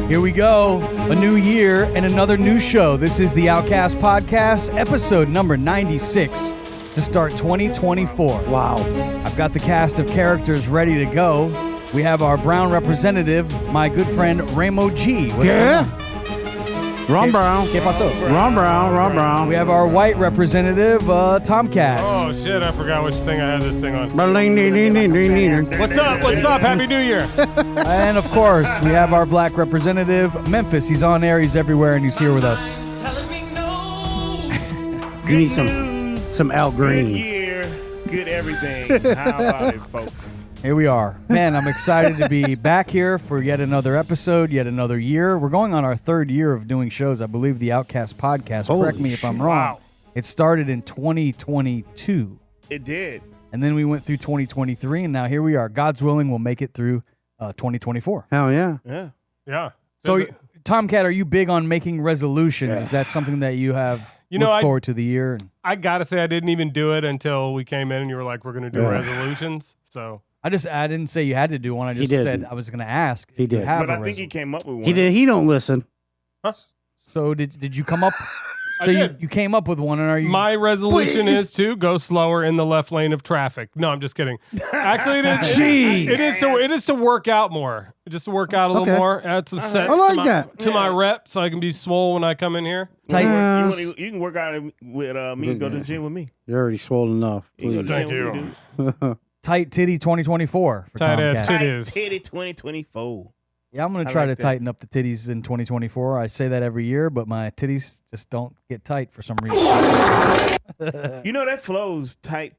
Here we go. A new year and another new show. This is the Outcast Podcast, episode number 96 to start 2024. Wow. I've got the cast of characters ready to go. We have our brown representative, my good friend Ramo G. What's going on? Ron Brown. ¿Qué pasó? Ron Brown. We have our white representative, Tomcat. Oh shit, I forgot which thing I had this thing on. What's What's up? Happy New Year. And of course, we have our black representative, Memphis. He's on air, he's everywhere, and he's here with us. You need some Al Green. Good year, good everything. How about it, folks? Here we are. Man, I'm excited to be back here for yet another episode, yet another year. We're going on our third year of doing shows. I believe the Outcast Podcast. Correct me if I'm wrong. Wow. It started in 2022. It did. And then we went through 2023, and now here we are. God's willing, we'll make it through 2024. Hell yeah. Yeah. Yeah. So, Tomcat, are you big on making resolutions? Yeah. Is that something that you have looked forward to the year? I got to say, I didn't even do it until we came in and you were like, we're going to do resolutions. So I didn't say you had to do one. I just said I was going to ask. He did. But I think he came up with one. He did. He don't listen. Huh? So did you come up? So you came up with one, and are you? My resolution is to go slower in the left lane of traffic. No, I'm just kidding. Actually, it is to work out more. Just to work out a little more. Add some sets to my rep, so I can be swole when I come in here. You can work out with me. Go to the gym with me. You're already swollen enough. Please. Thank you. Tight titty 2024 for Tight ass Tomcat. titties. Titty 2024. Yeah, I'm going to try to tighten up the titties in 2024. I say that every year, but my titties just don't get tight for some reason. You know that flows tight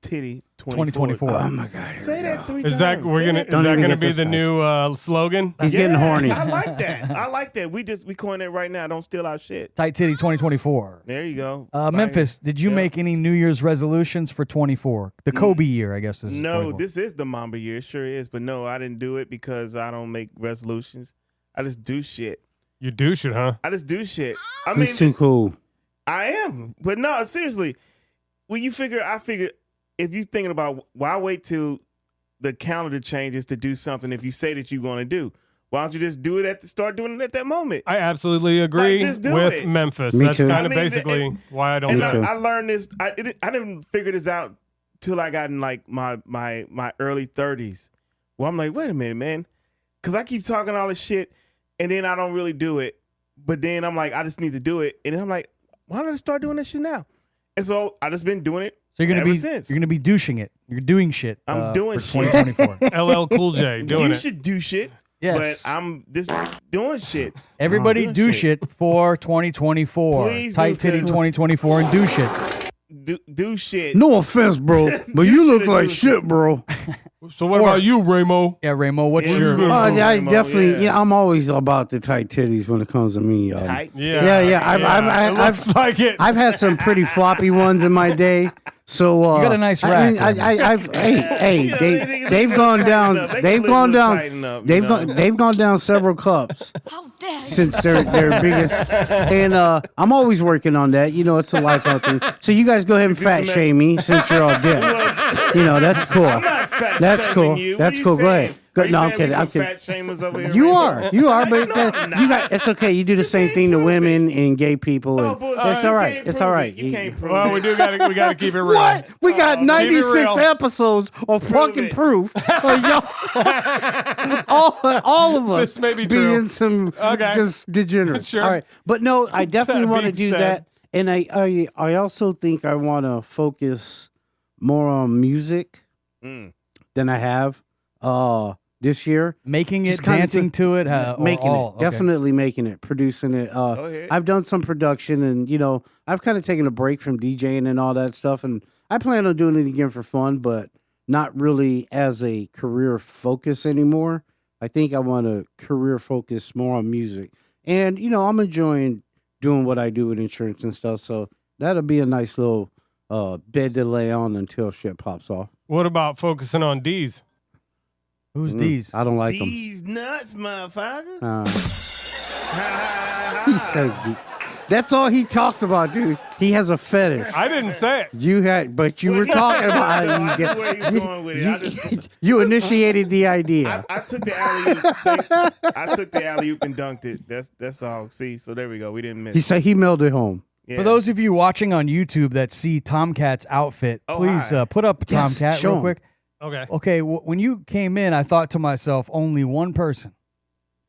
titty 2024. Oh my God. Say that 3 Is times. that gonna be the new slogan? He's getting horny. I like that. We coined it right now. Don't steal our shit. Tight titty 2024. There you go. Memphis, did you make any New Year's resolutions for 24? The Kobe year, I guess. No, 24. this is the Mamba year. It sure is. But no, I didn't do it because I don't make resolutions. I just do shit. You douche it, huh? I just do shit. I He's too cool. I am. But no, seriously. When I figure if you're thinking about why wait till the calendar changes to do something if you say that you're going to do? Why don't you just do it start doing it at that moment? I absolutely agree with it. Memphis. Me That's too. kind of basically why I don't and know. I learned this. I didn't figure this out till I got in like my early 30s. Well, I'm like, wait a minute, man, because I keep talking all this shit and then I don't really do it. But then I'm like, I just need to do it, and then I'm like, why don't I start doing this shit now? And so I just just been doing it. So you're gonna be douching it. You're doing shit. I'm doing for shit. 2024. LL Cool J doing You it. should do shit. Yes. But I'm just doing shit. Everybody doing do shit for 2024. Please Tight do, titty 'cause- 2024 and do shit. Do shit. No offense, bro, but you look like shit, bro. So what about you, Ramo? Yeah, Ramo, what's Yeah, your... good. I Ramo, definitely. yeah. I'm always about the tight titties when it comes to me. Tight. Yeah. It looks like it. I've had some pretty floppy ones in my day. So You got a nice rack. They've gone down. They've gone down several cups since their biggest. And I'm always working on that. You know, it's a lifelong thing. So you guys go ahead and fat shame me since you're all dicks. You know, that's cool. I'm not fat That's shaming cool. you. That's What cool. you Go ahead. saying? Go, Are you no, I'm saying kidding. we I'm some kidding. fat shamers over here. You Ramo? are, but No, I'm not. you got. It's okay. You do the same thing to women and gay people. Oh, And bullshit. it's all You right. can't It's prove all it. right. You can't prove Well, it. we gotta keep it real. What? We got 96 real. episodes of fucking it. proof of y'all, all of us This may be being true. some just degenerates. Sure. All right, but no, I definitely That want to being do said. that, and I also think I want to focus more on music than I have this year. Making it, Just kinda dancing to it, Making all? it, Okay. definitely making it, producing it. Go ahead. I've done some production, and I've kind of taken a break from DJing and all that stuff, and I plan on doing it again for fun, but not really as a career focus anymore. I think I want to career focus more on music, and I'm enjoying doing what I do with insurance and stuff. So that'll be a nice little bed to lay on until shit pops off. What about focusing on D's? Who's these? I don't like them. These nuts, motherfucker. He's so geek. That's all he talks about, dude. He has a fetish. I didn't say it. You were talking about it. I knew where he was going with it. You initiated the idea. I took the alley-oop. I took the alley-oop and dunked it. That's all. See, so there we go. We didn't miss. He said he mailed it home. Yeah. For those of you watching on YouTube that see Tomcat's outfit, please put up Tomcat show real him. quick. Okay. Okay, when you came in, I thought to myself, only one person.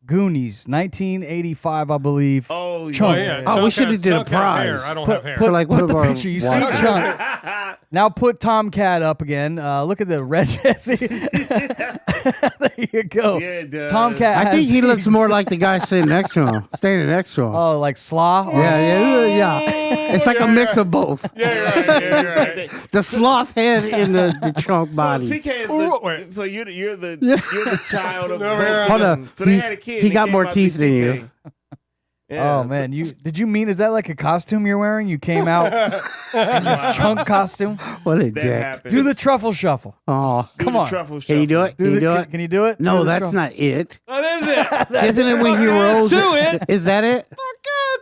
Goonies, 1985, I believe. Oh, Chunk. yeah. Oh, we should have did a Chunk has prize. hair. I don't Put, have hair. put, For like one put of the our picture. You see watchers. Chunk. Now put Tomcat up again. Look at the red Jesse. There you go. Yeah, it does. Tomcat. I think has he looks these- more like the guy sitting next to him, standing next to him. Oh, like Slaw. Yeah. It's like a mix of both. Yeah, you're right. Yeah, you're right. The sloth head and the chunk body. So TK is wait. so you're the child of No, both right, of right. Hold them. up. So they had a kid. He and got it came more out teeth to than TK. you. Yeah. Oh man, did you mean is that like a costume you're wearing? You came out in your Chunk costume. What a That dick. happened. Do the truffle shuffle. Oh, Do come the on. truffle can you do it? shuffle. Can you do it? Can you do it? No, Do the that's truffle. not it. What is it? Isn't it when he rolls? Do it. Is that it?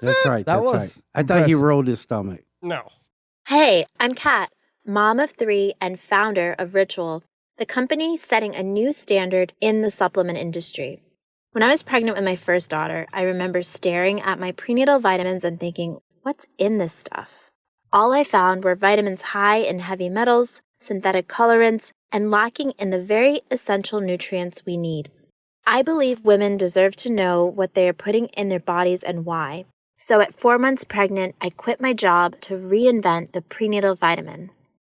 That's right. That That's was right. I thought he impressive. rolled his stomach. No. Hey, I'm Kat, mom of 3 and founder of Ritual, the company setting a new standard in the supplement industry. When I was pregnant with my first daughter, I remember staring at my prenatal vitamins and thinking, what's in this stuff? All I found were vitamins high in heavy metals, synthetic colorants, and lacking in the very essential nutrients we need. I believe women deserve to know what they are putting in their bodies and why. So at 4 months pregnant, I quit my job to reinvent the prenatal vitamin.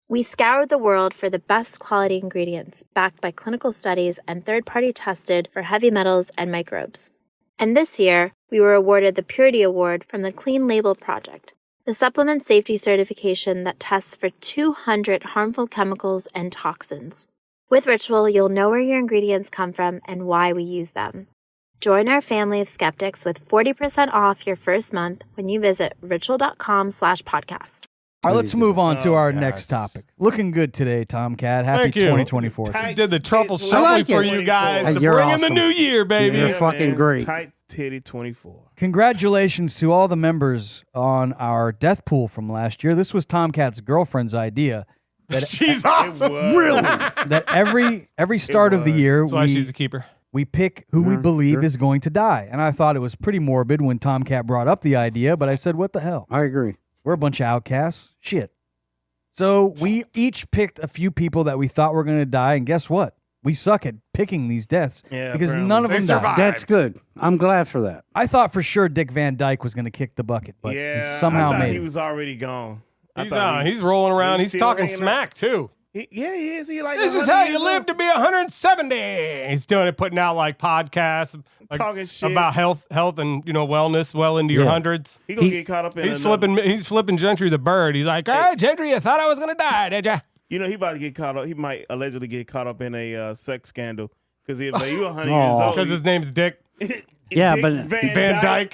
We scoured the world for the best quality ingredients, backed by clinical studies and third-party tested for heavy metals and microbes. And this year, we were awarded the Purity Award from the Clean Label Project, the supplement safety certification that tests for 200 harmful chemicals and toxins. With Ritual, you'll know where your ingredients come from and why we use them. Join our family of skeptics with 40% off your first month when you visit ritual.com/podcast. All right, let's move on to our gosh. next topic. Looking good today, Tomcat. Happy Thank you. 2024. I did the truffle I shuffle like for it. you guys Hey, to you're bring in awesome. the new year, baby. You're fucking great. Tight titty 24. Congratulations to all the members on our death pool from last year. This was Tomcat's girlfriend's idea. That, She's awesome. Really? that every start of the was. year That's why she's a keeper. we pick who we believe sure. is going to die. And I thought it was pretty morbid when Tomcat brought up the idea, but I said, what the hell? I agree. We're a bunch of outcasts. Shit. So we each picked a few people that we thought were going to die, and guess what? We suck at picking these deaths Yeah, because apparently. none of They them died. survived. That's good. I'm glad for that. I thought for sure Dick Van Dyke was going to kick the bucket, but Yeah, he somehow I thought made he it. was already gone. I He's thought he's rolling around. he's He's still talking hanging smack too. he is. He like This is 100 how you years live old? to be 170. He's doing it, putting out like podcasts, like, Talking shit. about health and wellness, well into your Yeah. hundreds. He gonna He- get caught up in. He's another- flipping Gentry the bird. He's like, "Hey, Gentry, you thought I was gonna die, did ya?" You know, he about to get caught up. He might allegedly get caught up in a sex scandal because he's like, you 100 years Aw. old. Because his name's Dick Yeah, Dick but- Van Dyke.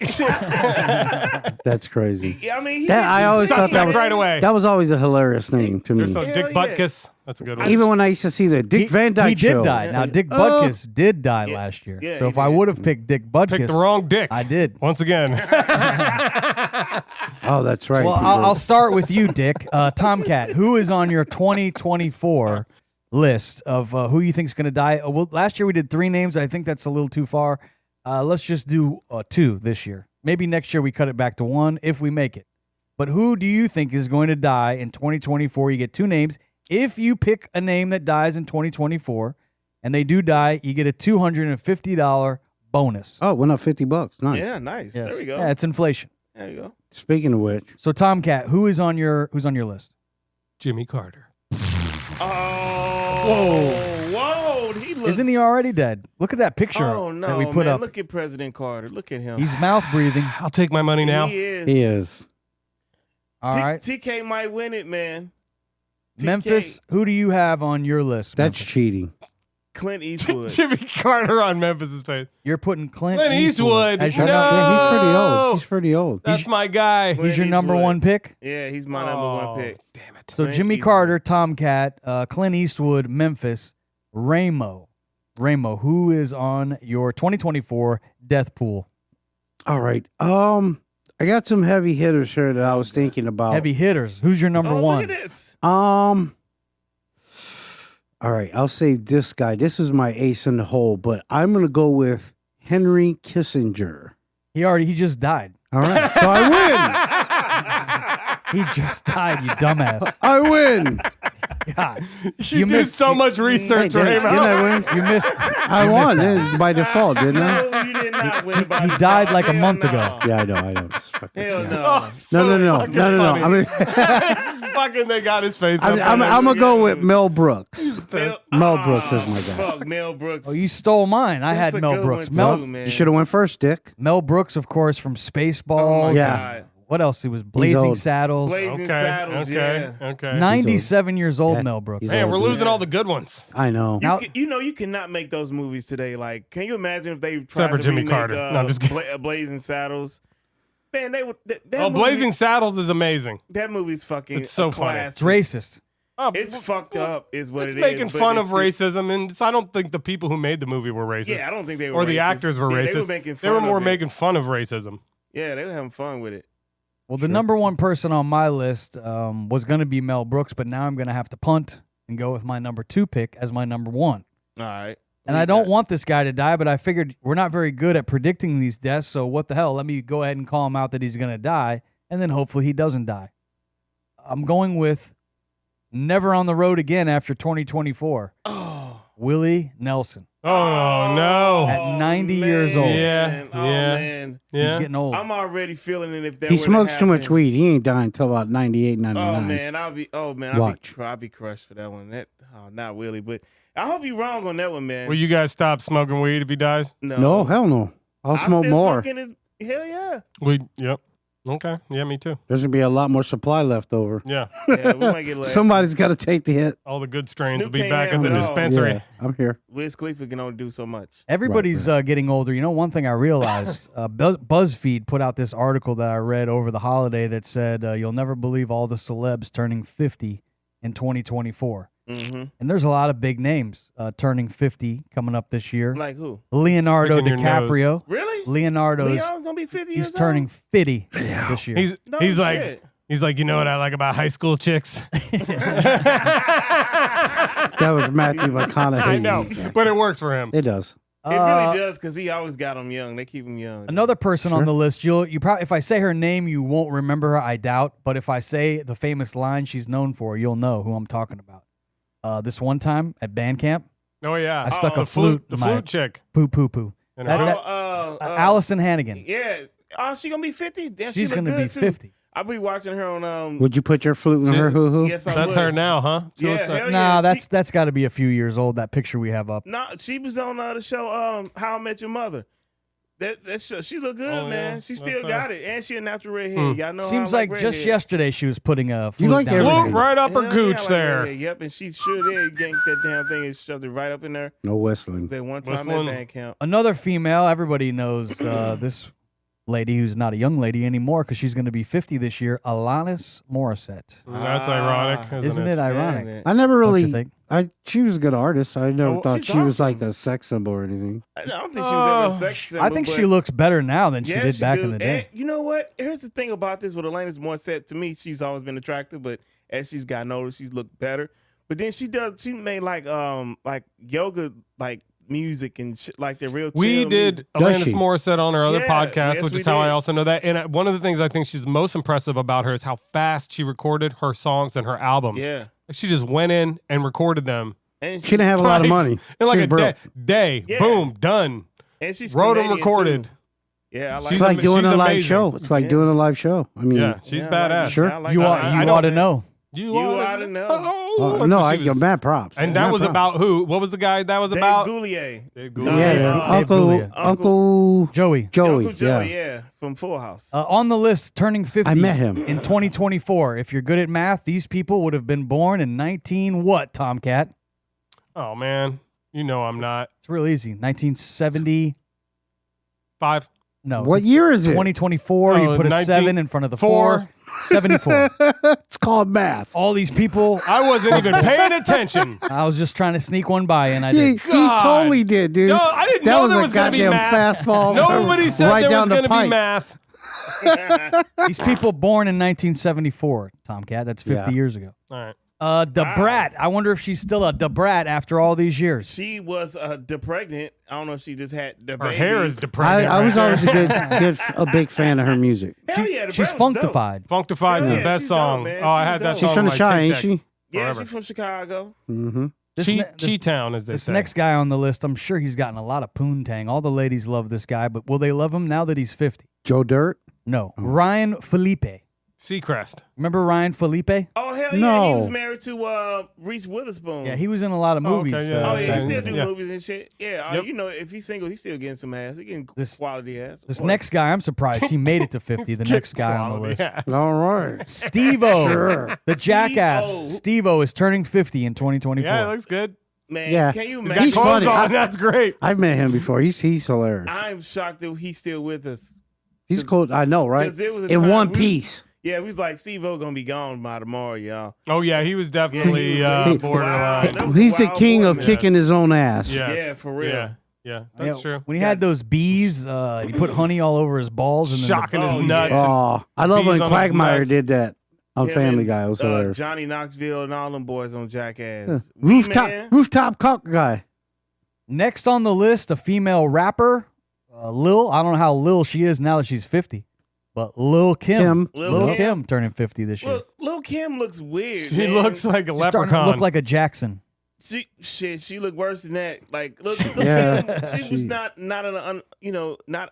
That's crazy. Yeah, I mean, he That- gets I you always thought Suspect that was right away. That was always a hilarious name to me. There's some Hell Dick yeah. Butkus. That's a good one. Even when I used to see the Dick Van Dyke he did show. die. Now, Dick Oh. Butkus did die last year. Yeah, so he if I did. would have picked Dick Butkus, Picked the wrong Dick. I did. Once again. Oh, that's right. Well, you I'll did. start with you, Dick. Tomcat, who is on your 2024 list of who you think is going to die? Well, last year we did 3 names. I think that's a little too far. Let's just do 2 this year. Maybe next year we cut it back to 1 if we make it. But who do you think is going to die in 2024? You get 2 names. If you pick a name that dies in 2024 and they do die, you get a $250 bonus. Oh, it went up $50. Nice. Yeah, nice. Yes. There we go. Yeah, it's inflation. There you go. Speaking of which, So Tomcat, who's on your list? Jimmy Carter. Oh, whoa! He looks, Isn't he already dead? Look at that picture Oh no, that we put man! up. Look at President Carter. Look at him. He's mouth breathing. I'll take my money now. He is. he is. All right. TK might win it, man. TK, Memphis, who do you have on your list? That's Memphis? cheating. Clint Eastwood. Jimmy Carter on Memphis' face. You're putting Clint Clint Eastwood. as your No. Yeah, he's pretty old. He's pretty old. That's my guy. Clint He's your number Eastwood. 1 pick. Yeah, he's my number 1 pick. Damn it. So Clint Jimmy Eastwood. Carter, Tomcat, Clint Eastwood, Memphis, Ramo. Who is on your 2024 death pool? All right. I got some heavy hitters here that I was thinking about. Heavy hitters. Who's your number one? Look at this. All right, I'll save this guy. This is my ace in the hole, but I'm gonna go with Henry Kissinger. He just died. All right, so I He just died, you dumbass. I win. God. You did missed so much research, Didn't Raymond. I win? You missed. I won by default, didn't I? No, you did not win. by He default. died like a Hell month no. ago. Yeah, I know. It's fucking Hell shit. no. Oh, so No. fucking I mean, funny. It's fucking, they got his face up. I'm gonna go with Mel Brooks. Mel Brooks is my guy. Fuck, Mel Brooks. Oh, you stole mine. I That's had a Mel good Brooks. one, Mel, too, man. You should have went first, Dick. Mel Brooks, of course, from Oh, my Spaceballs. Yeah. God. What else? He was Blazing old. Saddles. Blazing Saddles, yeah. Okay. 97 years old, Yeah. Mel Brooks. He's Man, old, we're dude. losing all the good ones. I know. Now- You cannot make those movies today. Like, can you imagine if they tried Except for to Jimmy remake, Carter. No, I'm just kidding. Blazing Saddles? Man, they would. That Oh, movie, Blazing Saddles is amazing. That movie's fucking. It's so a funny. It's classic. racist. Oh, It's fucked up, is what it's it is. making but fun it's of racism, and I don't think the people who made the movie were racist. Yeah, I don't think they were. Or the racist. actors were Yeah, racist. They were making fun. They were more of it. making fun of racism. Yeah, they were having fun with it. Well, the number one person on my list was going to be Mel Brooks, but now I'm going to have to punt and go with my number 2 pick as my number 1. All right. And I don't want this guy to die, but I figured we're not very good at predicting these deaths, so what the hell? Let me go ahead and call him out that he's going to die, and then hopefully he doesn't die. I'm going with never on the road again after 2024. Oh, Willie Nelson. Oh, no. At 90 years old. Yeah, Oh, yeah. man. He's Yeah. getting old. I'm already feeling it if that He were to smokes too much happen. weed. He ain't dying until about 98, 99. Oh man, I'll be crushed for that one. Not Willie, but I hope you're wrong on that one, man. Will you guys stop smoking weed if he dies? No, hell no. I'll smoke still more. smoking hell yeah. Yep. Okay. Yeah, me too. There's going to be a lot more supply left over. Yeah. Yeah, we might get less. Somebody's got to take the hit. All the good strains Snoop will be can't back have at the it all. dispensary. Yeah, I'm here. Wiz Khalifa can only do so much. Everybody's getting older. You know, one thing I realized, BuzzFeed put out this article that I read over the holiday that said, you'll never believe all the celebs turning 50 in 2024. Mm-hmm. And there's a lot of big names turning 50 coming up this year. Like who? Leonardo Picking your DiCaprio. Really? Leonardo's Leon's gonna be 50 years he's turning old? 50 this year. He's like, shit. He's like, you know what I like about high school chicks? That was Matthew McConaughey. I know, but it works for him. It does. It really does because he always got them young. They keep him young. Another person on Sure. the list, you probably, if I say her name, you won't remember her. I doubt, but if I say the famous line she's known for, you'll know who I'm talking about. This one time at band camp, Oh yeah, I stuck the a flute the in my flute chick. poo poo poo. And her- Allison Hannigan. Yeah. Oh, she gonna be 50? Damn, She's she look gonna be good, too. 50. I'll be watching her on Would you put your flute in her hoo hoo? Yes, I That's would. her now, huh? So Yeah, it's hell Nah, yeah. that's got to be a few years old. That picture we have up. No, she was on the show How I Met Your Mother. That show, she look good, Oh, man. yeah. She still Okay. got it, and she a natural redhead. Y'all know. Seems I like just redheads. yesterday she was putting a flute like down. everything. Flute right up her Hell gooch yeah, I like there. redhead. Yep, and she sure did yank that damn thing and shoved it right up in there. No whistling. That one time Whistling. at band camp. Another female, everybody knows this lady who's not a young lady anymore because she's going to be 50 this year, Alanis Morissette. That's ironic, Isn't it ironic? Man, I never Don't you really. think? She was a good artist. I never Oh, thought she's she was awesome. like a sex symbol or anything. I don't think she was ever a sex symbol. I think she but- looks better now than she Yeah, did back in do. the day. And you know what? Here's the thing about this with Alanis Morissette. To me, she's always been attractive, but as she's gotten older, she's looked better. But then she made like yoga like music and shit like the real. We chill did music. Does Alanis she? Morissette on her other Yeah, podcast, yes, which we is how I did. also know that. And one of the things I think she's most impressive about her is how fast she recorded her songs and her albums. Yeah, She just went in and recorded them and She didn't have a lot of Like- money. in like She's a broke. day. Yeah. Boom, done. and she's Wrote them, Canadian, recorded. too. Yeah, I like. It's She's like doing she's a live amazing. show. It's like Yeah. doing a live show. I mean, Yeah, she's Yeah, I like badass. it. Sure. I like You it. ought, I you don't ought to say- know. You ought to know. Oh, no, so I she give was- mad props. And Mad that was props. about who? What was the guy that was Dave about? Goulier. Dave No, Goulier. Yeah, Dave Uncle Goulier. Uncle Joey. Joey. Uncle Joe, Yeah. yeah, from Full House. On the list, turning 50 I met him. in 2024. If you're good at math, these people would have been born in 19 what, Tomcat? Oh man, you know I'm not. It's real easy. 1970. 5. No. What it's year is it? 2024. You Oh, put a 7 in front of the 4. 74. It's called math. All these people. I wasn't even paying attention. I was just trying to sneak one by, and I He did. God. totally did, dude. No, I didn't that know was there a was going to be goddamn math. fastball. Nobody said right there down was the going to be pipe. math. These people born in 1974, Tomcat. That's 50 years ago. All right. Debrat. I wonder if she's still a Debrat after all these years. She was depregnant. I don't know if she just had the Her baby. hair is depressing. I was always a big fan of her music. Hell yeah, the She's Brat was dope. Funkified. Funkified is Yeah, the best she's song. dope, man. Oh, I She's had that dope. song. She's from the on my Chi, tape ain't deck. she? Yeah, Forever. she's from Chicago. Mm-hmm. Chi-town, as they This say. next guy on the list, I'm sure he's gotten a lot of poontang. All the ladies love this guy, but will they love him now that he's 50? Joe Dirt. No. Ryan Felipe. Seacrest. Remember Ryan Felipe? Oh hell yeah, No. he was married to Reese Witherspoon. Yeah, he was in a lot of Oh, movies. okay, yeah. Oh yeah, he Okay. still do Yeah. movies and shit. Yeah, Yep. you know, if he's single, he's still getting some ass. He's getting quality ass. This next guy, I'm surprised he made it to 50. The next guy on the list. Yeah. All right. Steve-O. Sure. The jackass. Steve-O. Steve-O is turning 50 in 2024. Yeah, it looks good. man, Yeah. can you He's got imagine? He's clothes funny. on. That's great. I've met him before. He's hilarious. I'm shocked that he's still with us. He's cool. I know, right? 'Cause there was a In time one we was- piece. Yeah, we was like, Steve-O gonna be gone by tomorrow, y'all. Oh, yeah, he was definitely Yeah, he was borderline. wild. That was a He's the wild king boy, of man. kicking his own ass. Yes. Yeah, for real. Yeah, that's Yeah, true. When he had those bees, he put honey all over his balls. And then Shocking Oh, his yeah. nuts. Oh, I love bees when on his Quagmire nuts. did that on Him Family and, Guy. It was hilarious. Johnny Knoxville and all them boys on Jackass. Yeah. Man. Rooftop cock guy. Next on the list, a female rapper, Lil. I don't know how Lil she is now that she's 50, but Lil Kim. Lil' Lil Kim. Kim turning 50 this year. Look, Lil Kim looks weird. She man. looks like a She's starting to leprechaun. look like a Jackson. She looked worse than that. Like, look, Yeah. Kim, she was not not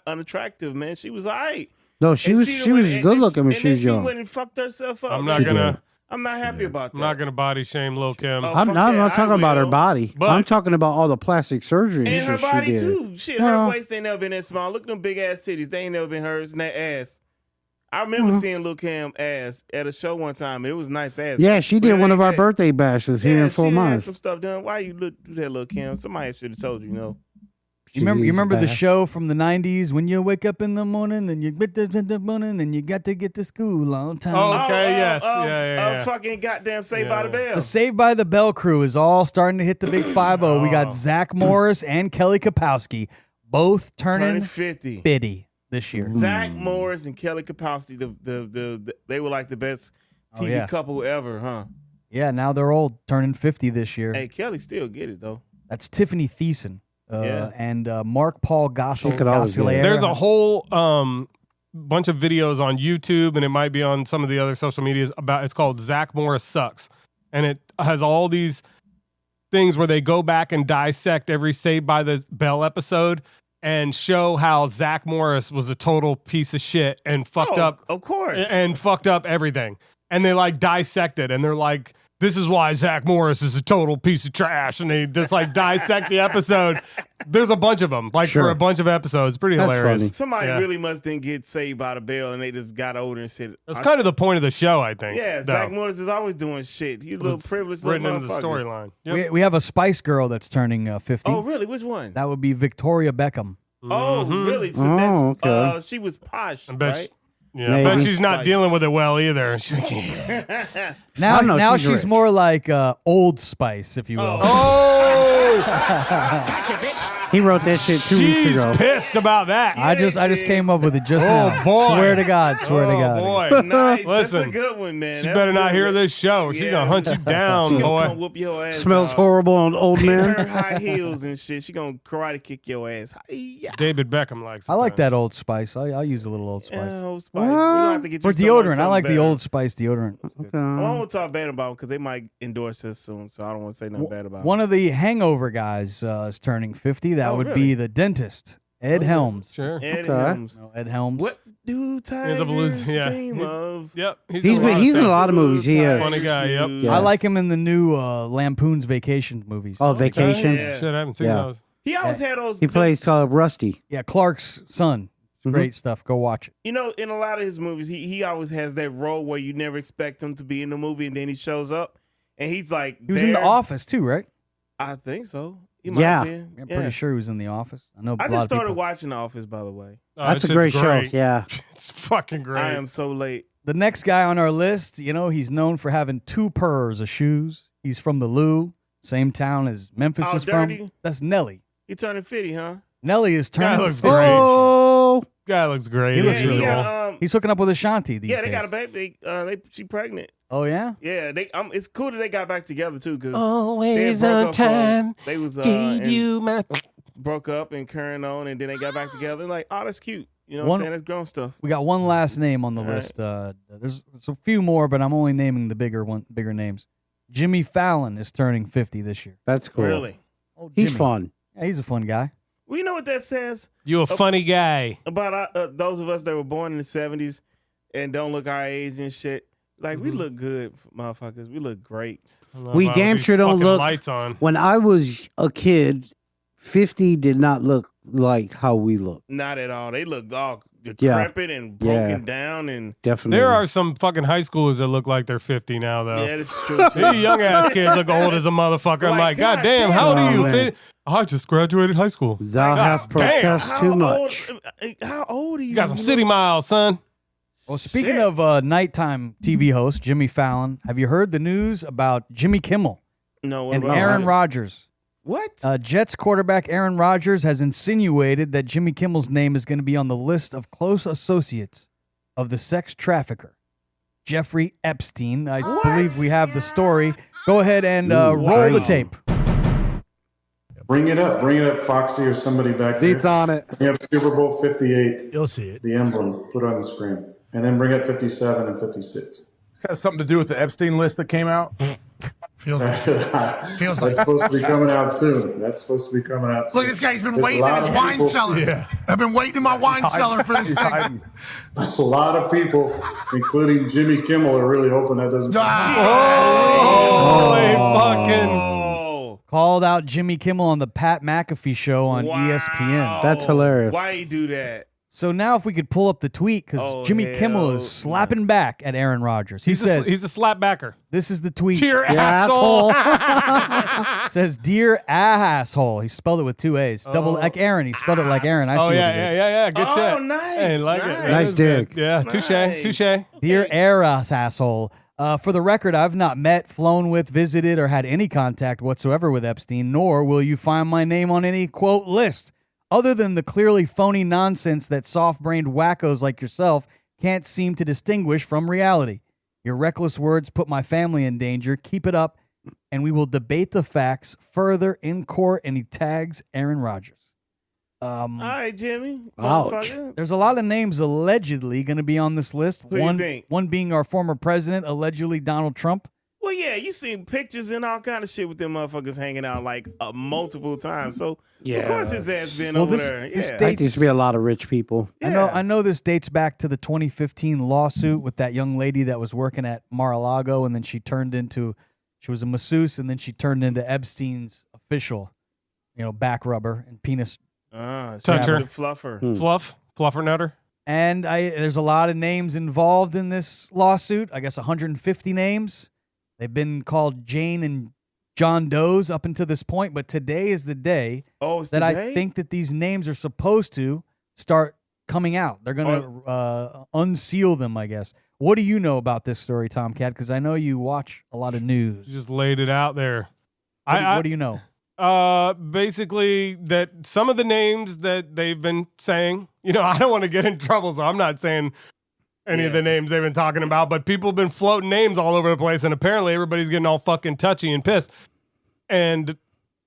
unattractive, man. She was alright. No, she And was done went- good and looking when then she was She young. went and fucked herself up. I'm not She gonna. did. I'm not happy about that. I'm not gonna body shame Lil Kim. Oh, I'm fuck not that, talking I about her will. body. But- I'm talking about all the plastic surgery And her she body did. too. Shit, Well- her waist ain't never been that small. Look at them big ass titties. They ain't never been hers. And that ass. I remember seeing Lil Kim ass at a show one time. It was nice ass. Yeah, she But did it one ain't of our that. birthday bashes here in Fort she had Myers. some stuff done. Why you do that, Lil Kim? Somebody should have told you, You remember the bad. show from the 90s when you wake up in the morning, then you get the morning, then you got to get to school on time. Oh, okay, yes. Yeah. Fucking goddamn Saved by the Bell. The Saved by the Bell crew is all starting to hit the big 5-0. We got Zach Morris and Kelly Kapowski both turning 50. 50 this year. Zach Morris and Kelly Kapowski, they were like the best TV yeah. couple ever, huh? Yeah, now they're all turning 50 this year. Hey, Kelly still get it though. That's Tiffany Thiessen Yeah. and Mark Paul She could always get it. There's a whole bunch of videos on YouTube, and it might be on some of the other social medias about. It's called Zach Morris Sucks, and it has all these things where they go back and dissect every Saved by the Bell episode and show how Zach Morris was a total piece of shit and fucked up Of course. and fucked up everything. And they like dissect it, and they're like, this is why Zach Morris is a total piece of trash. And they just like dissect the episode. There's a bunch of them, like Sure. for a bunch of episodes. Pretty That's hilarious. funny. Somebody Yeah. really must didn't get saved by the bell, and they just got older and said, That's kind of the point of the show, I think. "Yeah, though. Zach Morris is always doing shit. You little It's privileged written little into the motherfucker." storyline. Yep. We have a Spice Girl that's turning 50. Oh, really? Which one? That would be Victoria Beckham. Oh, really? So Oh, that's okay. she was posh, I bet right? Yeah, I bet Maybe. she's not Spice. dealing with it well either. She's like, Now, I don't know, now she's she's rich. more like Old Spice, if you will. He wrote that shit 2 weeks she's ago. pissed about that. I just came up with it just Oh, now. boy. Swear to God, swear to Oh, God. boy. Nice. Listen, That's a good one, man. She That better was not good. hear this show. She's Yeah. going to hunt you down, She gonna come boy. whoop your ass. Smells dog. horrible on old In her men. high heels and shit. She gonna karate kick your ass. Yeah. David Beckham likes it. I like though. that Old Spice. I'll use a little Old Spice. Old Spice. We gonna have to get For you somebody deodorant, I like something the better. Old Spice deodorant. I don't want to talk bad about them because they might endorse us soon, so I don't want to say nothing bad about One of the Hangover guys is turning 50. That Oh, would really? be the dentist, Ed Helms. Sure. them. Ed Okay. Helms. No, Ed Helms. What do He's a blue- tigers yeah. dream He's- of? Yep. He's in a lot of movies. He is. Funny guy, yep. Yeah. I like him in the new Lampoon's Vacation movies. Oh, Vacation. Yeah. Shit, I haven't seen Yeah. those. He always had those. He plays Rusty. Yeah, Clark's son. Great stuff. Go watch it. You know, in a lot of his movies, he always has that role where you never expect him to be in the movie, and then he shows up, and he's like, He was in The there. Office too, right? I think so. He might Yeah. have been. I'm Yeah. pretty sure he was in The Office. I know. I a lot just of started people. watching The Office, by the way. Oh, That's that a great shit's show. Yeah. It's fucking great. I am so late. The next guy on our list, he's known for having 2 pairs of shoes. He's from the Lou, same town as Memphis Oh, is from. Dirty? That's Nelly. He turning 50, huh? Nelly is Guy turning looks 50. great. Oh, Guy looks great. He as looks Yeah, really usual. good. He's hooking up with Ashanti these days. Yeah, they got a baby. She pregnant. Oh yeah. Yeah, it's cool that they got back together too because always on time. They was Gave you my broke up and carrying on, and then they got back together. Like, oh, that's cute. You know what I'm saying? That's grown stuff. We got one last name on the list. There's a few more, but I'm only naming the bigger names. Jimmy Fallon is turning 50 this year. That's cool. Really? Oh, He's fun. Yeah, he's a fun guy. Well, you know what that says? You a funny guy. About those of us that were born in the 70s and don't look our age and shit. Like, we look good, motherfuckers. We look great. We damn sure don't look. Lights on. When I was a kid, 50 did not look like how we look. Not at all. They look all decrepit and broken down. And definitely. There are some fucking high schoolers that look like they're 50 now, though. Yeah, that's true. These young ass kids look old as a motherfucker. I'm like, God damn, how old are you? man. I just graduated high school. Thou hast protest too much. How old are you? You got some city miles, son. Well, speaking of nighttime TV host Jimmy Fallon, have you heard the news about Jimmy Kimmel No, and Aaron Rodgers? What? Jets quarterback Aaron Rodgers has insinuated that Jimmy Kimmel's name is going to be on the list of close associates of the sex trafficker, Jeffrey Epstein. I believe we have the story. Go ahead and roll the tape. Bring it up, Foxy or somebody back there. Seats on it. Bring up Super Bowl 58. You'll see it. The emblem. Put it on the screen. And then bring up 57 and 56. This has something to do with the Epstein list that came out. Feels like. That's supposed to be coming out soon. Look, this guy's been waiting in his wine cellar. Yeah. I've been waiting in my wine cellar for this thing. A lot of people, including Jimmy Kimmel, are really hoping that doesn't Holy fucking. Called out Jimmy Kimmel on the Pat McAfee show on ESPN. That's hilarious. Why you do that? So now if we could pull up the tweet, because Jimmy Kimmel is slapping back at Aaron Rodgers. He says, he's a slapbacker. this is the tweet. Dear asshole. Says, dear asshole. He spelled it with two A's. Double like Aaron. He spelled it like Aaron. I see what he did. yeah. Good shit. Oh, nice. Hey, like it. Nice dig. Yeah, Nice. touche. Dear Eras asshole. For the record, I've not met, flown with, visited, or had any contact whatsoever with Epstein, nor will you find my name on any, quote, list, other than the clearly phony nonsense that soft-brained wackos like yourself can't seem to distinguish from reality. Your reckless words put my family in danger. Keep it up, and we will debate the facts further in court, and he tags Aaron Rodgers. All right, Jimmy. Ouch. Motherfucker. There's a lot of names allegedly going to be on this list. Who do you think? One being our former president, allegedly Donald Trump. Well, yeah, you seen pictures and all kind of shit with them motherfuckers hanging out like multiple times. So, of course his ass been over there. this Yeah. I think there should be a lot of rich people. I know this dates back to the 2015 lawsuit with that young lady that was working at Mar-a-Lago, and then she was a masseuse, and then she turned into Epstein's official, back rubber and penis. Toucher. Fluffer. Fluffer nutter. And there's a lot of names involved in this lawsuit. I guess 150 names. They've been called Jane and John Doe's up until this point, but today is the day that I think that these names are supposed to start coming out. They're going to unseal them, I guess. What do you know about this story, Tomcat? Because I know you watch a lot of news. You just laid it out there. What do you know? Basically that some of the names that they've been saying, I don't want to get in trouble, so I'm not saying any of the names they've been talking about, but people have been floating names all over the place, and apparently everybody's getting all fucking touchy and pissed. And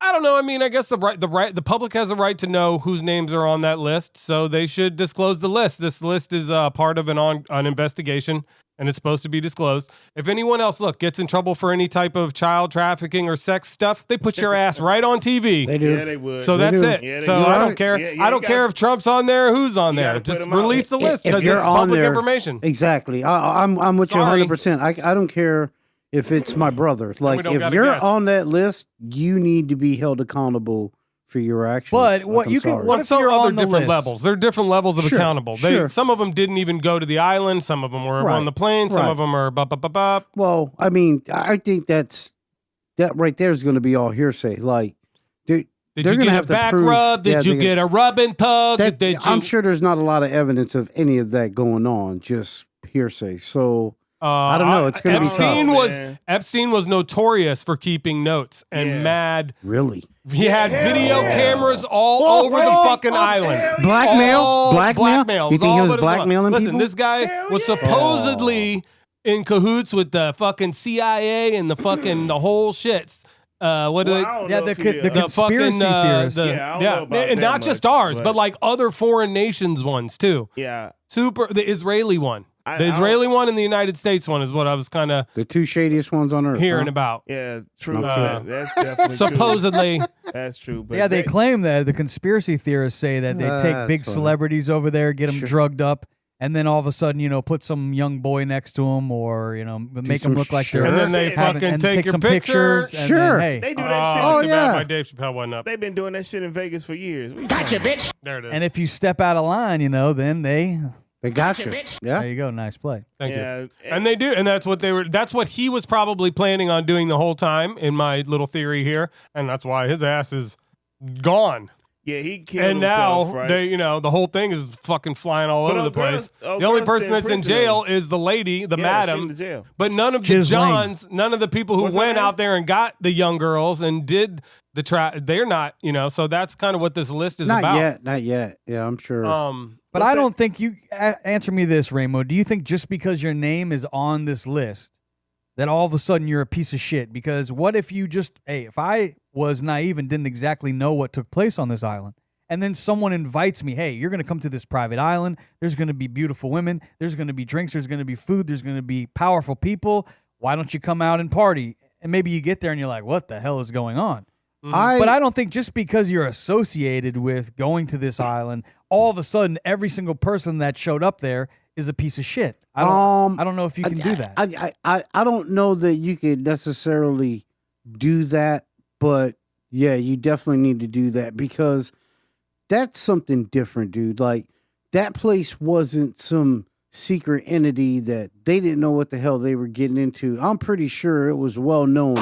I don't know. I mean, I guess the public has a right to know whose names are on that list, so they should disclose the list. This list is part of an investigation, and it's supposed to be disclosed. If anyone else, gets in trouble for any type of child trafficking or sex stuff, they put your ass right on TV. They do. Yeah, they would. So that's it. Yeah, so I don't care. I don't care if Trump's on there or who's on there. gotta put Just him out. release the list If because you're it's on public there- information. Exactly. I'm with you Sorry. 100%. I don't care if it's my brother. Like, don't if gotta you're guess. on that list, you need to be held accountable for your actions. But Like, what I'm you can- sorry. what But if some you're other on the different list? levels. There are different levels of Sure, accountable. sure. Some of them didn't even go to the island. Some of them were Right, on the plane. Some right. of them are bop. Well, I mean, I think that right there is going to be all hearsay. Like, dude, Did they're you going to get have a to back prove. rub? Did you get a rub and tug? that? Did you? I'm sure there's not a lot of evidence of any of that going on. Just hearsay. So I don't know. It's going to be tough. Epstein was notorious for keeping notes and mad. Really? He had video cameras all over the fucking island. Blackmail? You think he was blackmailing people? Listen, this guy was supposedly in cahoots with the fucking CIA and the whole shit. The conspiracy theorists. And not just ours, but like other foreign nations ones too. Yeah. The Israeli one. The Israeli one and the United States one is what I was kind of the two shadiest ones on earth hearing about. Yeah, true. That's definitely supposedly. That's true. But they claim that the conspiracy theorists say that they take big celebrities over there, get them drugged up, and then all of a sudden, put some young boy next to them, or make them look like they're and then they fucking take your some picture. pictures. And then, they do that shit. Oh yeah, my Dave Chappelle wasn't up. They've been doing that shit in Vegas for years. Gotcha, bitch. There it is. And if you step out of line, then they got you. Yeah. There you go. Nice play. Thank you. And they do, and that's what he was probably planning on doing the whole time. In my little theory here, and that's why his ass is gone. Yeah, he killed and himself, now right? the whole thing is fucking flying all over the place. The only person that's in jail is the lady, the madam. But none of the Johns, none of the people who went out there and got the young girls and did the they're not, so that's kind of what this list is about. Not yet. Yeah, I'm sure. But I don't think you answer me this, Ramo. Do you think just because your name is on this list that all of a sudden you're a piece of shit? Because what if you if I was naive and didn't exactly know what took place on this island, and then someone invites me, hey, you're going to come to this private island. There's going to be beautiful women. There's going to be drinks. There's going to be food. There's going to be powerful people. Why don't you come out and party? And maybe you get there and you're like, what the hell is going on? But I don't think just because you're associated with going to this island, all of a sudden every single person that showed up there is a piece of shit. I don't know if you can do that. I don't know that you could necessarily do that, but yeah, you definitely need to do that because that's something different, dude. Like that place wasn't some secret entity that they didn't know what the hell they were getting into. I'm pretty sure it was well known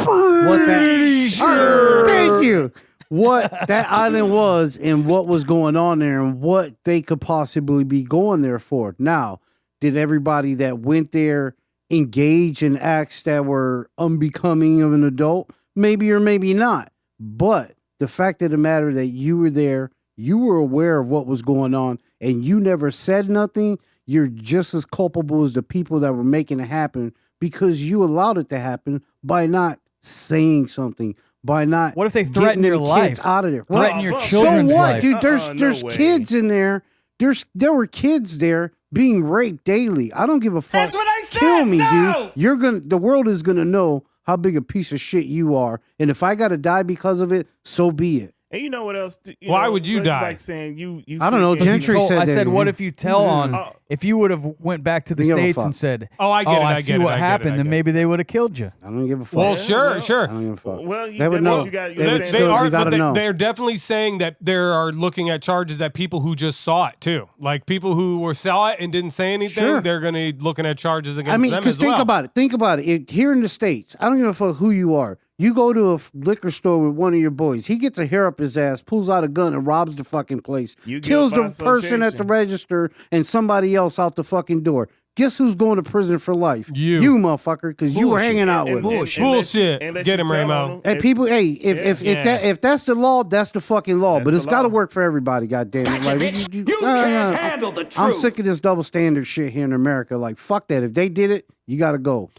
thank you. What that island was and what was going on there and what they could possibly be going there for. Now, did everybody that went there engage in acts that were unbecoming of an adult? Maybe or maybe not. But the fact of the matter that you were there, you were aware of what was going on, and you never said nothing, you're just as culpable as the people that were making it happen because you allowed it to happen by not saying something, by not. What if they threaten your life? Out of there, threaten your children's life. So what, dude? There's kids in there. There were kids there being raped daily. I don't give a fuck. That's what I said. Kill me, dude. The world is gonna know how big a piece of shit you are, and if I gotta die because of it, so be it. And you know what else? Why would you die? Like saying you I don't know. Gentry said that. I said, what if you tell on? If you would have went back to the States and said, I get it. I see what happened, then maybe they would have killed you. I don't give a fuck. Well, sure. I don't give a fuck. Well, they would know. They're definitely saying that they are looking at charges at people who just saw it too. Like people who saw it and didn't say anything. Sure. They're going to be looking at charges against them as well. Because think about it. Here in the States, I don't give a fuck who you are. You go to a liquor store with one of your boys. He gets a hair up his ass, pulls out a gun, and robs the fucking place. Kills the person at the register and somebody else out the fucking door. Guess who's going to prison for life? You motherfucker, because you were hanging out with him. Bullshit. Get him, Ramo. And people, if that's the law, that's the fucking law. But it's got to work for everybody, goddammit. Like, you can't handle the truth. I'm sick of this double standard shit here in America. Like, fuck that. If they did it, you got to go.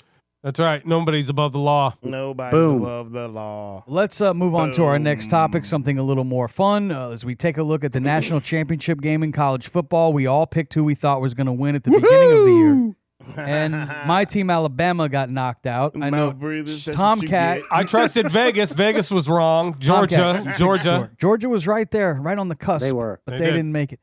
That's right. Nobody's above the law. Nobody's above the law. Let's move on to our next topic, something a little more fun. As we take a look at the national championship game in college football, we all picked who we thought was going to win at the beginning of the year. And my team, Alabama, got knocked out. I know Tomcat. I trusted Vegas. Vegas was wrong. Georgia was right there, right on the cusp. They were. But they didn't make it.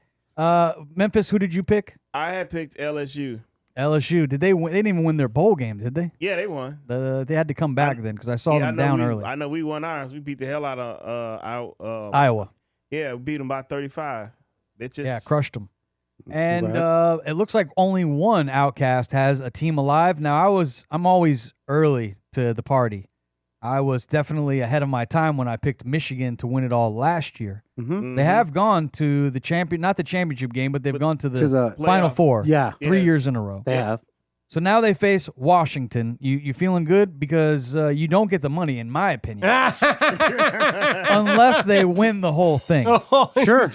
Memphis, who did you pick? I had picked LSU. LSU, did they win? They didn't even win their bowl game, did they? Yeah, they won. They had to come back then because I saw them down early. I know we won ours. We beat the hell out of Iowa. Yeah, we beat them by 35. They just crushed them. And it looks like only one Outcast has a team alive. Now I'm always early to the party. I was definitely ahead of my time when I picked Michigan to win it all last year. Mm-hmm. They have gone to the not the championship game, but they've gone to the Final Four. Yeah, 3 years in a row. They have. So now they face Washington. You feeling good? Because you don't get the money, in my opinion. Unless they win the whole thing. Sure.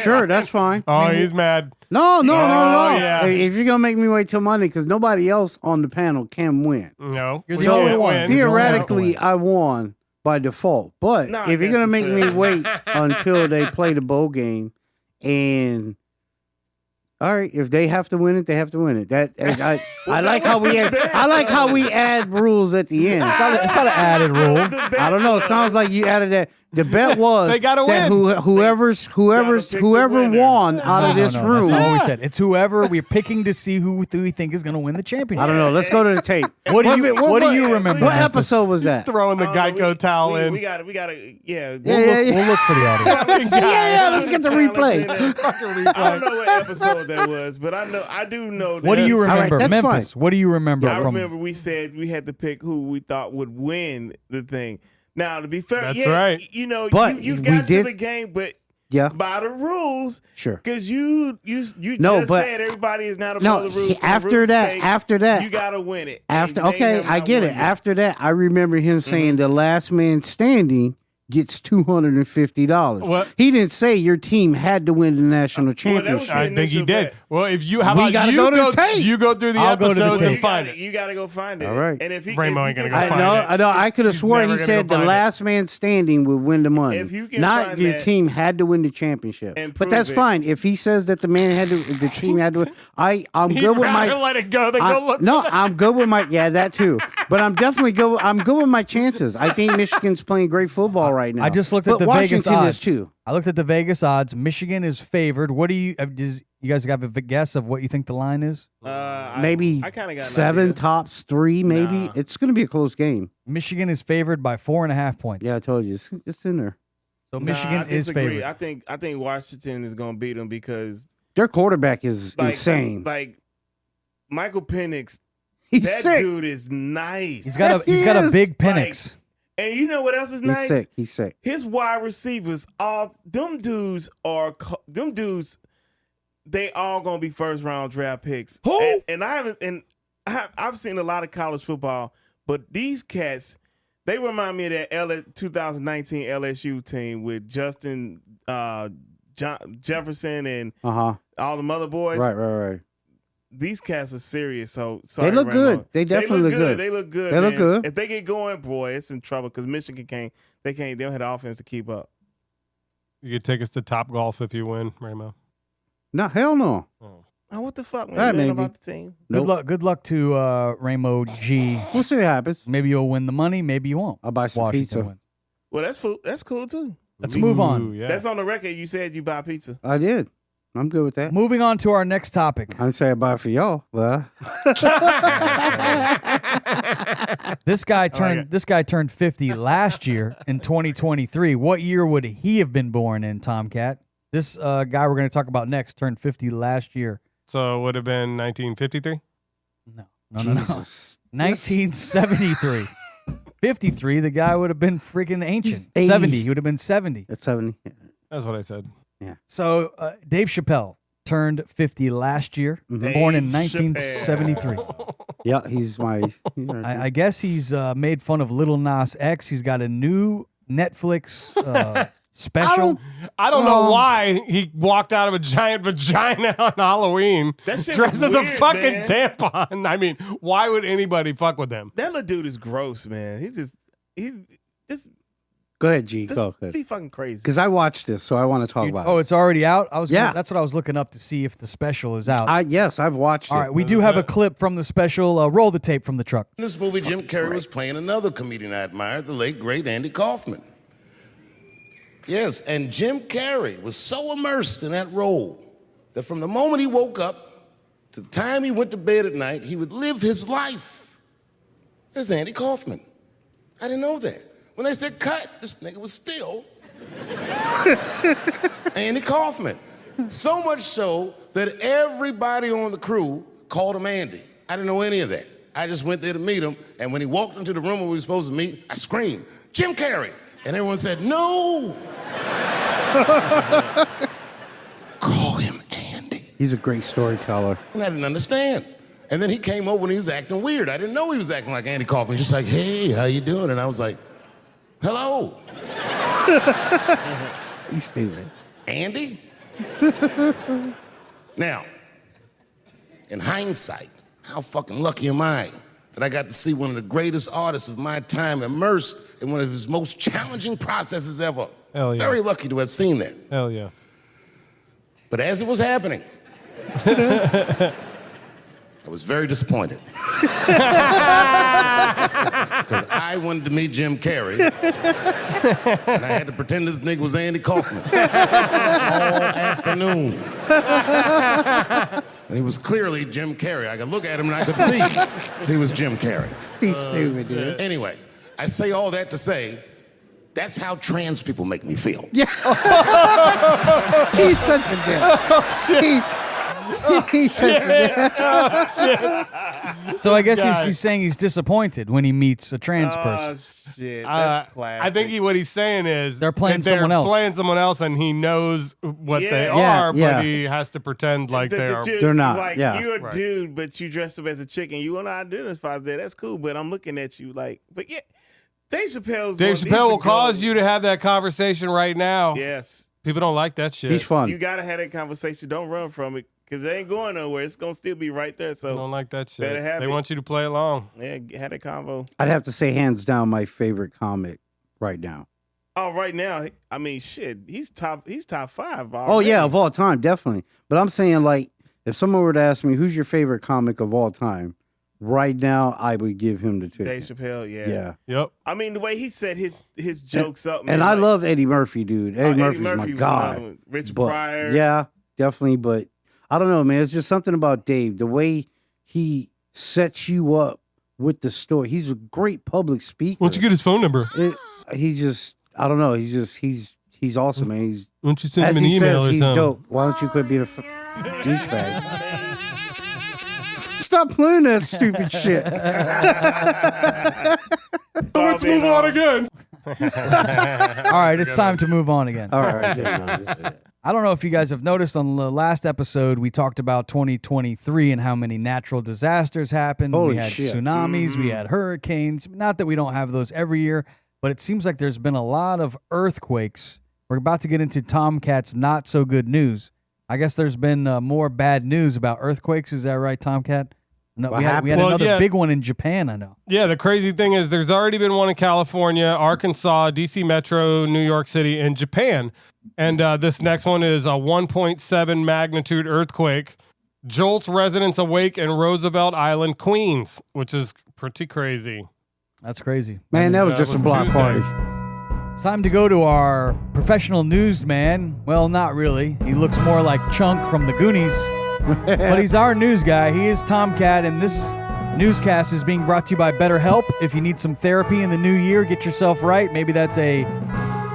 Sure, that's fine. Oh, he's mad. No. Yeah. If you're going to make me wait till Monday, because nobody else on the panel can win. No. You're the only one. Theoretically, I won by default. But Not if you're going to make me necessarily. wait until they play the bowl game, and all right, if they have to win it, they have to win it. I like how we add rules at the end. It's not an added rule. I don't know. It sounds like you added that. The bet was They gotta that win. whoever won out of this That's room. not what we said. It's whoever we're picking to see who we think is going to win the championship. I don't know. Let's go to the tape. What do you remember? What Memphis? episode was that? Throwing the Geico towel in. We got to, yeah. We'll look for the audio. Yeah, let's get the replay. I don't know what episode that was, but I do know that. What do you remember? that's Memphis, what do you remember I from remember we said we had to pick who we thought would win the thing. Now, to be fair, That's right. You know, But you we got to did- the game, but Yeah. by the rules, Sure. because you No, just but- said everybody is not No, above the rules. so the after rules that- state, after that- you got to win it. After And they okay, have I not get won it. After that, I remember him saying the last man standing gets $250. What? He didn't say your team had to win the national Well, that was championship. the I think he initial did. bet. Well, if you, how We about gotta you go to the tape. You go through the I'll go to the episodes tape. and find it. You got to go find it. All right. And if he, Ramo if ain't you gonna can go find find it, I know. I could have He's sworn never he gonna said go the find it. last man standing would win the money. If you can Not find your that team had to win the championship. and But prove that's it. fine. If he says that the team had to, I'm He'd good with rather my. let it go than go look. No, I'm good with my. Yeah, that too. But I'm definitely good. I'm good with my chances. I think Michigan's playing great football right now. I just looked at But the Vegas Washington odds is too. I looked at the Vegas odds. Michigan is favored. What do you? You guys have a guess of what you think the line is? Maybe I kind of got an 7 idea. tops 3. Maybe Nah. it's going to be a close game. Michigan is favored by 4.5 points. Yeah, I told you, it's in there. So Nah, Michigan I is disagree. favored. I think Washington is going to beat them because Their quarterback is like, insane. Like Michael Penix, He's that sick. dude is nice. He's got Yes, a he is. big Penix. And you know what else is He's nice? sick. He's sick. His wide receivers, them dudes. They all gonna be first round draft picks. Who? I've seen a lot of college football, but these cats, they remind me of that 2019 LSU team with Justin Jefferson and all the other boys. Right. These cats are serious. So They look good. They definitely look good. They look good. They look man. good. If they get going, boy, it's in trouble because Michigan can't. They don't have the offense to keep up. You could take us to Top Golf if you win, Ramo. No, hell no. Oh, what the fuck, man? All right, You know maybe. about the team? Nope. Good luck to Ramo G. We'll see what happens. Maybe you'll win the money. Maybe you won't. I'll buy some Washington pizza. wins. Well, that's cool too. Let's move on. Ooh, yeah. That's on the record. You said you buy pizza. I did. I'm good with that. Moving on to our next topic. I didn't say I buy it for y'all. Well, This guy turned 50 last year in 2023. What year would he have been born in, Tomcat? This guy we're going to talk about next turned 50 last year. So it would have been 1953? No. Jesus. 1973. 53, the guy would have been freaking ancient. 80. 70, he would have been 70. That's 70. That's what I said. So Dave Chappelle turned 50 last year, born in 1973. Yeah, he's my. I guess he's made fun of Lil Nas X. He's got a new Netflix special. I don't know why he walked out of a giant vagina on Halloween That shit dressed was as a weird, fucking man. tampon. I mean, why would anybody fuck with him? That little dude is gross, man. He just Go ahead, G. Go. be fucking crazy. Because I watched this, so I want to talk about Oh, it. it's already out? Yeah. That's what I was looking up to see if the special is out. Yes, I've watched All it. right, we do have a clip from the special. Roll the tape from the truck. In this movie, Jim Carrey was playing another comedian I admired, the late, great Andy Kaufman. Yes, and Jim Carrey was so immersed in that role that from the moment he woke up to the time he went to bed at night, he would live his life as Andy Kaufman. I didn't know that. When they said cut, this nigga was still Andy Kaufman. So much so that everybody on the crew called him Andy. I didn't know any of that. I just went there to meet him, and when he walked into the room where we were supposed to meet, I screamed, "Jim Carrey!" And everyone said, "No!" Call him Andy. He's a great storyteller. And I didn't understand. And then he came over and he was acting weird. I didn't know he was acting like Andy Kaufman. Just like, hey, how you doing? And I was like, hello. He's stupid. Andy? Now, in hindsight, how fucking lucky am I that I got to see one of the greatest artists of my time immersed in one of his most challenging processes ever. Hell yeah. Very lucky to have seen that. Hell yeah. But as it was happening, I was very disappointed. Because I wanted to meet Jim Carrey, and I had to pretend this nigga was Andy Kaufman all afternoon. And he was clearly Jim Carrey. I could look at him and I could see he was Jim Carrey. He's stupid, dude. Anyway, I say all that to say, that's how trans people make me feel. Yeah. He's such a dick. He's such a dick. So I guess he's saying he's disappointed when he meets a trans person. Shit, that's classic. I think what he's saying is They're playing someone else. Playing someone else, and he knows what they Yeah, are, yeah. but he has to pretend like they are. They're not, Like, yeah. you're a Right. dude, but you dress up as a chick, and you want to identify there. That's cool, but I'm looking at you like, but yeah. Dave Chappelle will cause you to have that conversation right now. Yes. People don't like that shit. He's fun. You got to have that conversation. Don't run from it because it ain't going nowhere. It's going to still be right there. They So don't like that shit. better have They it. want you to play along. Yeah, had a convo. I'd have to say, hands down, my favorite comic right now. Oh, right now, I mean, shit, he's top 5 already. Oh, yeah, of all time, definitely. But I'm saying, like, if someone were to ask me, who's your favorite comic of all time? Right now, I would give him the ticket. Dave Chappelle, yeah. Yeah. Yep. I mean, the way he set his jokes up, man. And I like, love Eddie Murphy, dude. Eddie Murphy's my was another God. one. Rich But, Pryor. yeah, definitely. But I don't know, man. It's just something about Dave. The way he sets you up with the story. He's a great public speaker. Why don't you get his phone number? He just, I don't know. He's awesome, man. He's, Why don't you send as him an he email says, or he's something? dope. Why don't you quit being a douchebag? Stop playing that stupid shit. Let's move on again. All right, it's time to move on again. All right. Yeah. I don't know if you guys have noticed on the last episode, we talked about 2023 and how many natural disasters happened. Holy we had shit. tsunamis, we had hurricanes. Not that we don't have those every year, but it seems like there's been a lot of earthquakes. We're about to get into Tomcat's not so good news. I guess there's been more bad news about earthquakes. Is that right, Tomcat? No, we had Well, another yeah. big one in Japan, I know. Yeah, the crazy thing is there's already been one in California, Arkansas, DC Metro, New York City, and Japan. And this next one is a 1.7 magnitude earthquake. Jolts residents awake in Roosevelt Island, Queens, which is pretty crazy. That's crazy. Man, that was just a block Tuesday. party. It's time to go to our professional newsman. Well, not really. He looks more like Chunk from the Goonies. But he's our news guy. He is Tomcat, and this newscast is being brought to you by BetterHelp. If you need some therapy in the new year, get yourself right. Maybe that's a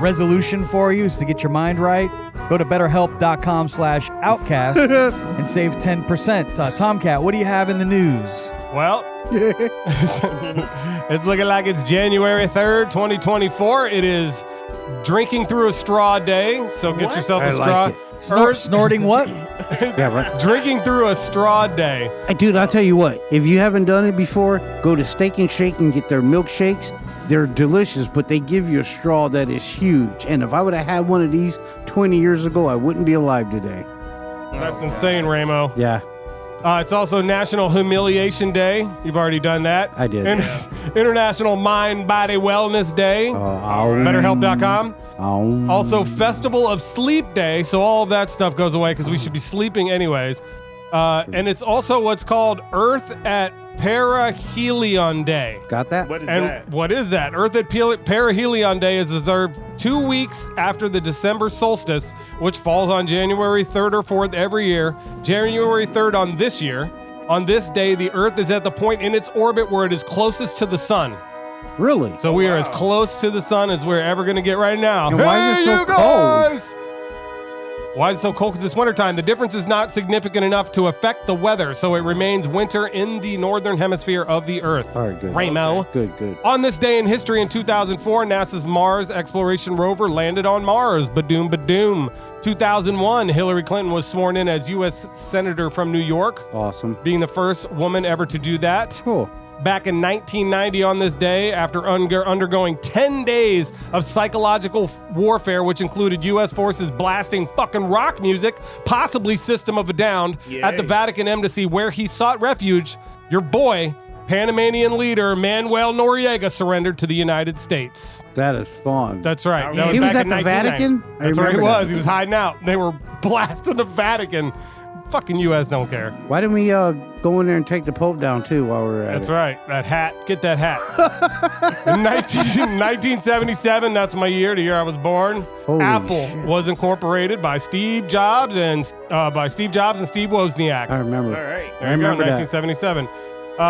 resolution for you, is to get your mind right. Go to betterhelp.com/outcast and save 10%. Tomcat, what do you have in the news? Well, it's looking like it's January 3rd, 2024. It is Drinking Through a Straw Day. So get yourself a I straw. like it. Snorting what? Yeah, right. Drinking Through a Straw Day. Hey, dude, I'll tell you what. If you haven't done it before, go to Steak and Shake and get their milkshakes. They're delicious, but they give you a straw that is huge. And if I would have had one of these 20 years ago, I wouldn't be alive today. That's insane, Ramo. Yeah, It's also National Humiliation Day. You've already done that. I did. International Mind Body Wellness Day. BetterHelp.com. Also, Festival of Sleep Day. So all of that stuff goes away because we should be sleeping anyways. And it's also what's called Earth at Perihelion Day. got that? What is And that? what is that? Earth at Perihelion Day is observed 2 weeks after the December solstice, which falls on January 3rd or 4th every year. January 3rd on this year. On this day, the Earth is at the point in its orbit where it is closest to the sun. Really? So we are as close to the sun as we're ever going to get right now. And why is it so you cold? guys! Why is it so cold? Because it's wintertime. The difference is not significant enough to affect the weather, so it remains winter in the northern hemisphere of the Earth. All right, good. Ramo. Good. On this day in history in 2004, NASA's Mars exploration rover landed on Mars. Badoom, badoom. 2001, Hillary Clinton was sworn in as U.S. Senator from New York. Awesome. Being the first woman ever to do that. Cool. Back in 1990 on this day, after undergoing 10 days of psychological warfare, which included U.S. forces blasting fucking rock music, possibly System of a Down, at the Vatican Embassy where he sought refuge, your boy, Panamanian leader Manuel Noriega, surrendered to the United States. That is fun. That's right. He was at the Vatican? That's where he was. He was hiding out. They were blasting the Vatican. Fucking U.S. don't care. Why didn't we go in there and take the Pope down, too, while we were at That's it? right. That hat. Get that hat. 1977, that's my year, the year I was born. Holy Apple shit. was incorporated by Steve Jobs and Steve Wozniak. I remember. All right. There you go, 1977.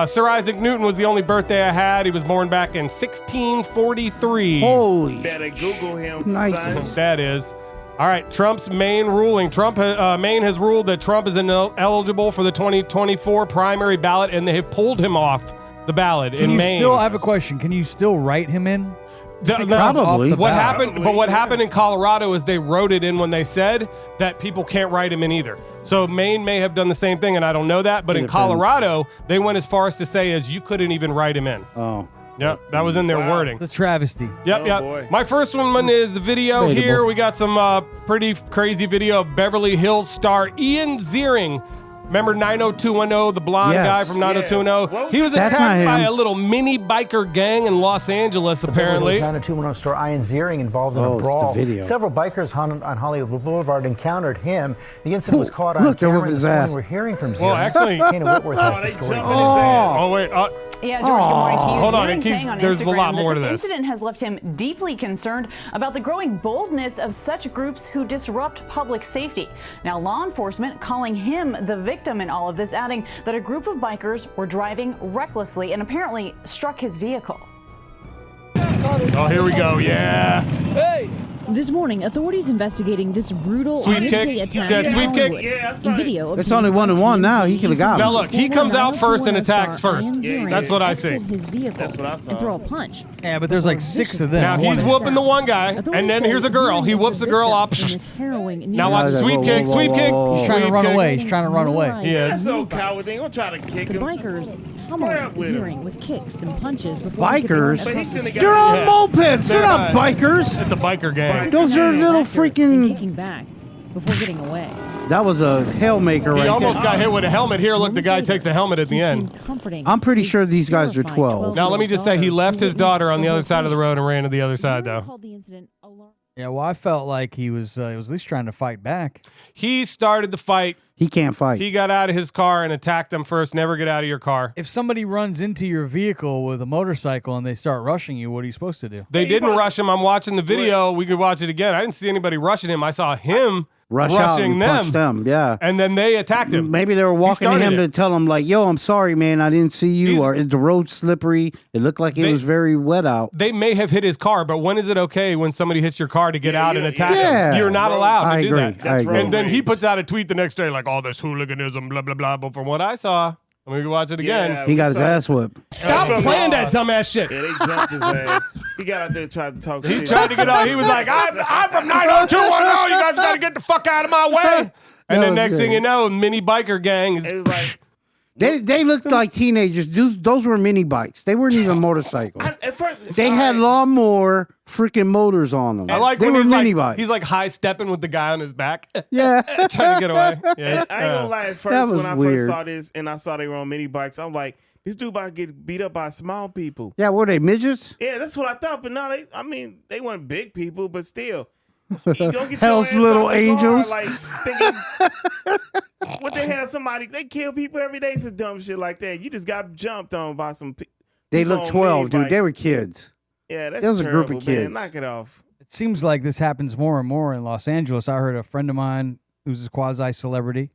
Sir Isaac Newton was the only birthday I had. He was born back in 1643. Holy Better Google him, Nice. son. That is. All right, Trump's Maine ruling. Maine has ruled that Trump is ineligible for the 2024 primary ballot, and they have pulled him off the ballot in Maine. I have a question. Can you still write him in? Probably. What happened in Colorado is they wrote it in when they said that people can't write him in either. So Maine may have done the same thing, and I don't know that. But in Colorado, they went as far as to say as you couldn't even write him in. Oh. Yep, that was in their wording. The travesty. Yep. Boy. My first one is the video Relatable. here. We got some pretty crazy video of Beverly Hills star Ian Ziering. Remember 90210, the blonde guy from 90210? Yeah. He was That's attacked not by him. a little mini biker gang in Los Angeles, apparently. 90210 star Ian Ziering involved in a Oh, it's the brawl. video. Several bikers on Hollywood Boulevard encountered him. The incident was caught on Look, they're camera. whooping This his morning ass. we're hearing from Ziering. Well, actually- Dana Whitworth has they the story. jumping his ass. Oh, wait. Yeah, George, good morning to you. Hold on, Ziering it keeps- saying on there's a Instagram lot more that to this this. incident has left him deeply concerned about the growing boldness of such groups who disrupt public safety. Now, law enforcement calling him the victim in all of this, adding that a group of bikers were driving recklessly and apparently struck his vehicle. Oh, here we go. Yeah. This morning, authorities investigating this brutal Sweep grisly kick? attack Is that in sweep kick? Hollywood. Yeah, that's In right. video of It's only 1-1 now. He could have got Now him. look, he comes out first and attacks first. That's what I see. His vehicle That's what I saw. and throw a punch. Yeah, but there's like 6 of them. Now he's whooping the one guy, and then here's a girl. He whoops the girl up. Now watch sweep kick, sweep kick. He's trying to run away. He's trying to run away. He is. That's so coward. They gonna try to kick The him. bikers Square up pummeled with him. Ziering with kicks and punches before he could Bikers? run But he across shouldn't the have They're got on mopeds. They're not bikers. It's a biker gang. Those are little street and freaking... kicking back before getting away. That was a Hellmaker right He almost there. got hit with a helmet. Here, look, the guy takes a helmet at the end. I'm pretty sure these guys are 12. Now, let me just say, he left his daughter on the other side of the road and ran to the other side, though. Yeah, well, I felt like he was at least trying to fight back. He started the fight. He can't fight. He got out of his car and attacked them first. Never get out of your car. If somebody runs into your vehicle with a motorcycle and they start rushing you, what are you supposed to do? They didn't rush him. I'm watching the video. We could watch it again. I didn't see anybody rushing him. I saw him Rush out rushing and them. punch them. Yeah. And then they attacked him. Maybe they were walking to started him it. to tell him, like, yo, I'm sorry, man. I didn't see you. Or is the road slippery? It looked like it was very wet out. They may have hit his car, but when is it okay when somebody hits your car to get out and attack Yeah. him? You're not allowed to I do agree. that. I agree. And then he puts out a tweet the next day like, all this hooliganism, blah, blah, blah. But from what I saw, let me watch it again. Yeah, He got his ass whipped. Stop playing that dumbass shit. Yeah, they jumped his ass. He got out there and tried to talk shit. He tried to get out. He was like, I'm from 90210. You guys got to get the fuck out of my way. And That then was next thing good. you know, mini biker gang It is. was like, They looked like teenagers. Those were mini bikes. They weren't even motorcycles. at first, They had lawnmower freaking motors on them. I like they when were he's mini like, bikes. he's like high stepping with the guy on his back. Yeah. Trying to get away. Yeah, I ain't gonna lie. At That first, was when I weird. first saw this and I saw they were on mini bikes, I'm like, this dude about to get beat up by small people. Yeah, were they midgets? Yeah, that's what I thought. But now they weren't big people, but still. You go get Hell's your ass little out the angels. Car, like, thinking, what the hell? Somebody, they kill people every day for dumb shit like that. You just got jumped on by some people. They looked 12, dude. They were kids. Yeah, that's There was a group terrible, of kids. Man. Knock it off. It seems like this happens more and more in Los Angeles. I heard a friend of mine who's a quasi-celebrity.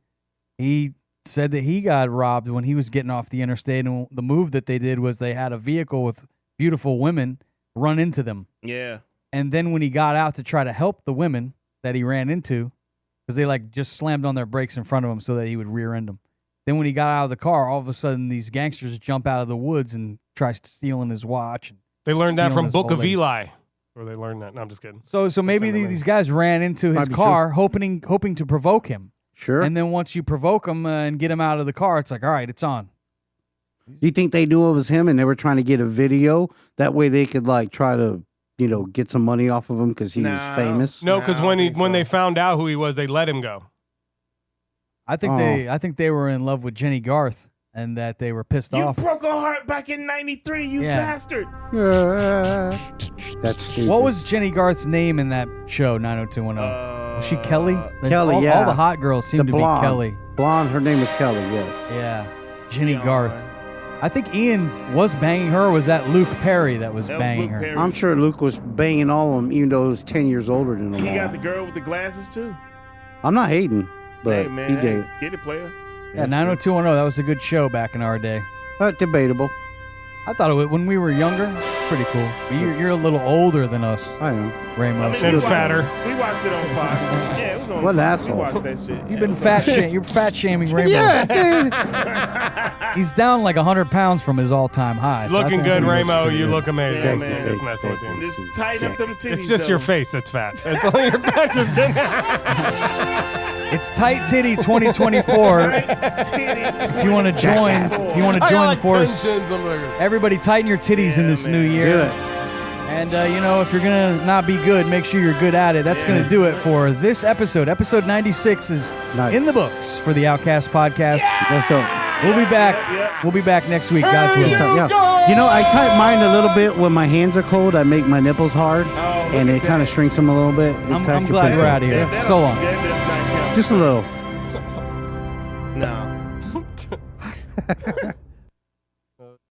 He said that he got robbed when he was getting off the interstate, and the move that they did was they had a vehicle with beautiful women run into them. Yeah. And then when he got out to try to help the women that he ran into, because they like just slammed on their brakes in front of him so that he would rear end them. Then when he got out of the car, all of a sudden these gangsters jump out of the woods and try stealing his watch. And They learned that stealing from his Book of old lady's- Eli. where they learned that. No, I'm just kidding. So maybe these guys ran into his car hoping to provoke him. Sure. And then once you provoke him and get him out of the car, it's like, all right, it's on. You think they knew it was him and they were trying to get a video? That way they could like try to, get some money off of him because he was famous? No, because when they found out who he was, they let him go. I think they were in love with Jenny Garth and that they were pissed off. You broke her heart back in '93, you bastard. That's stupid. What was Jenny Garth's name in that show, 90210? Was she Kelly? Kelly, all, yeah. All the hot girls seem to blonde. be Kelly. Blonde, her name is Kelly, yes. Yeah. Jenny Garth. I think Ian was banging her, or was that Luke Perry that was banging her? Perry. I'm sure Luke was banging all of them, even though he was 10 years older than them. He all. got the girl with the glasses, too. I'm not hating, but hey, man, he did. Get it, player. Yeah, 90210, that was a good show back in our day. Debatable. I thought when we were younger, it was pretty cool. But you're a little older than us. I am. Ramos. And fatter. We watched it on Fox. Yeah, it was on What Fox. asshole. We watched that shit. You've been you're fat shaming Ramos. Yeah. He's down like 100 pounds from his all-time high. So Looking good, Ramo. You look amazing. Yeah, man. Just messing with you. Just tighten up them titties. It's just your face that's fat. That's all your back just didn't. It's Tight Titty 2024. If you want to join, the force, everybody tighten your titties in this new year. Do it. And if you're gonna not be good, make sure you're good at it. That's gonna do it for this episode. Episode 96 is in the books for the Outcast Podcast. Let's go. We'll be back. We'll be back next week. God's willing. Yeah. I tight mine a little bit when my hands are cold. I make my nipples hard, and it kind of shrinks them a little bit. I'm glad we're out of here. So long. Just a little. No.